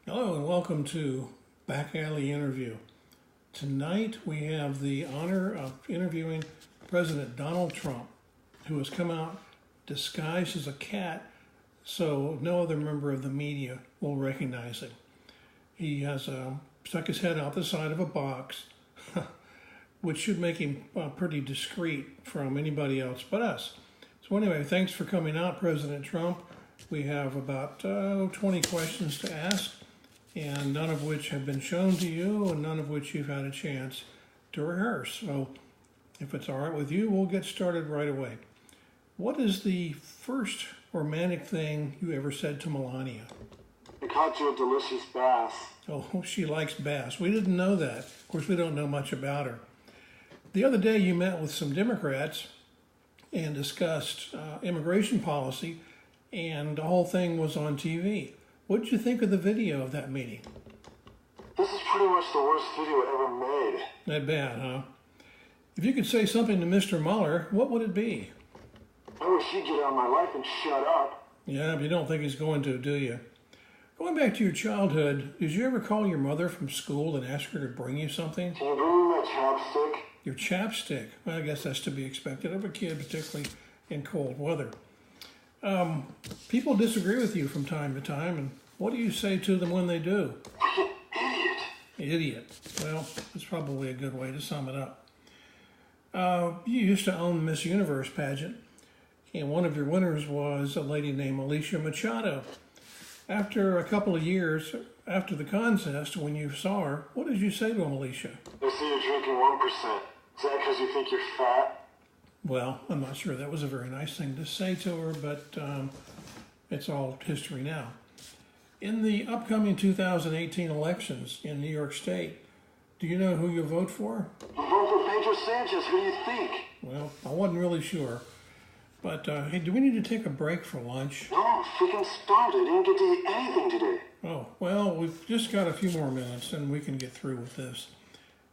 Hello and welcome to Back Alley Interview. Tonight we have the honor of interviewing President Donald Trump, who has come out disguised as a cat so no other member of the media will recognize him. He has stuck his head out the side of a box, which should make him pretty discreet from anybody else but us. So anyway, thanks for coming out, President Trump. We have about 20 questions to ask, and none of which have been shown to you and none of which you've had a chance to rehearse. So if it's all right with you, we'll get started right away. What is the first romantic thing you ever said to Melania? I caught you a delicious bass. Oh, she likes bass. We didn't know that. Of course, we don't know much about her. The other day you met with some Democrats and discussed immigration policy, and the whole thing was on TV. What did you think of the video of that meeting? This is pretty much the worst video ever made. That bad, huh? If you could say something to Mr. Mueller, what would it be? I wish he'd get out of my life and shut up. Yeah, but you don't think he's going to, do you? Going back to your childhood, did you ever call your mother from school and ask her to bring you something? Can you bring me my chapstick? Your chapstick? Well, I guess that's to be expected of a kid, particularly in cold weather. People disagree with you from time to time, and what do you say to them when they do? Idiot. Idiot. Well, that's probably a good way to sum it up. You used to own the Miss Universe pageant, and one of your winners was a lady named Alicia Machado. After a couple of years after the contest, when you saw her, what did you say to Alicia? I see you're drinking 1%. Is that because you think you're fat? Well, I'm not sure that was a very nice thing to say to her, but it's all history now. In the upcoming 2018 elections in New York State, do you know who you'll vote for? I'm voting for Pedro Sanchez. Who do you think? Well, I wasn't really sure. But, hey, do we need to take a break for lunch? No, I'm freaking starved. I didn't get to eat anything today. Oh, well, we've just got a few more minutes and we can get through with this.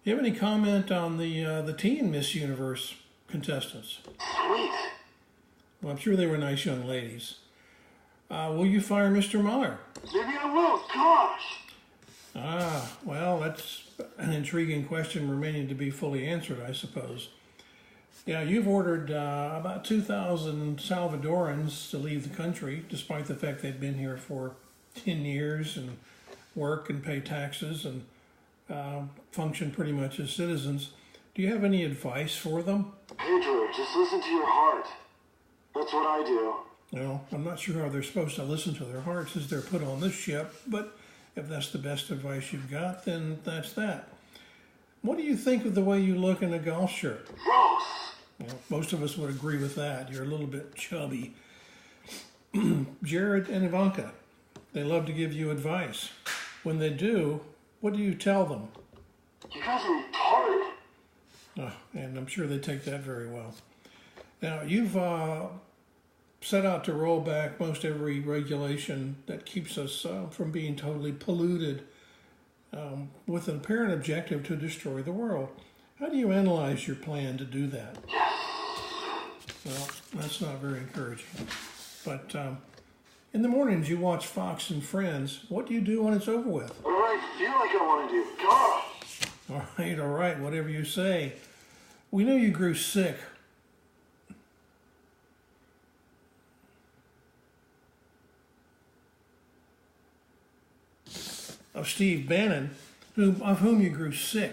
Do you have any comment on the teen Miss Universe contestants? Sweet. Well, I'm sure they were nice young ladies. Will you fire Mr. Mueller? Maybe I will. Gosh. Well, that's an intriguing question remaining to be fully answered, I suppose. Yeah, you've ordered about 2,000 Salvadorans to leave the country, despite the fact they've been here for 10 years and work and pay taxes and function pretty much as citizens. Do you have any advice for them? Pedro, just listen to your heart. That's what I do. Well, I'm not sure how they're supposed to listen to their hearts as they're put on this ship, but if that's the best advice you've got, then that's that. What do you think of the way you look in a golf shirt? Gross. Well, most of us would agree with that. You're a little bit chubby. Jared and Ivanka, they love to give you advice. When they do, what do you tell them? You guys are retarded. And I'm sure they take that very well. Now, you've set out to roll back most every regulation that keeps us from being totally polluted with an apparent objective to destroy the world. How do you analyze your plan to do that? Yes. Well, that's not very encouraging. But in the mornings you watch Fox and Friends. What do you do when it's over with? What do I feel like I want to do? Gosh. All right, whatever you say. We know you grew sick of Steve Bannon, of whom you grew sick.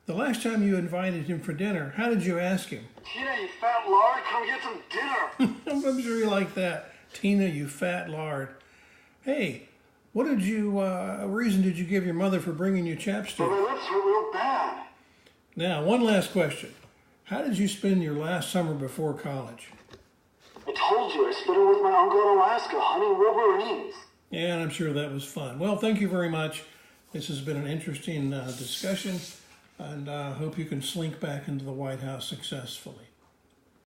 The last time you invited him for dinner, how did you ask him? Tina, you fat lard, come get some dinner. I'm sure you like that. Tina, you fat lard. Hey, what reason did you give your mother for bringing you chapstick? But my lips hurt real bad. Now, one last question. How did you spend your last summer before college? I told you, I spent it with my uncle in Alaska, hunting wolverines. Yeah, and I'm sure that was fun. Well, thank you very much. This has been an interesting discussion, and I hope you can slink back into the White House successfully.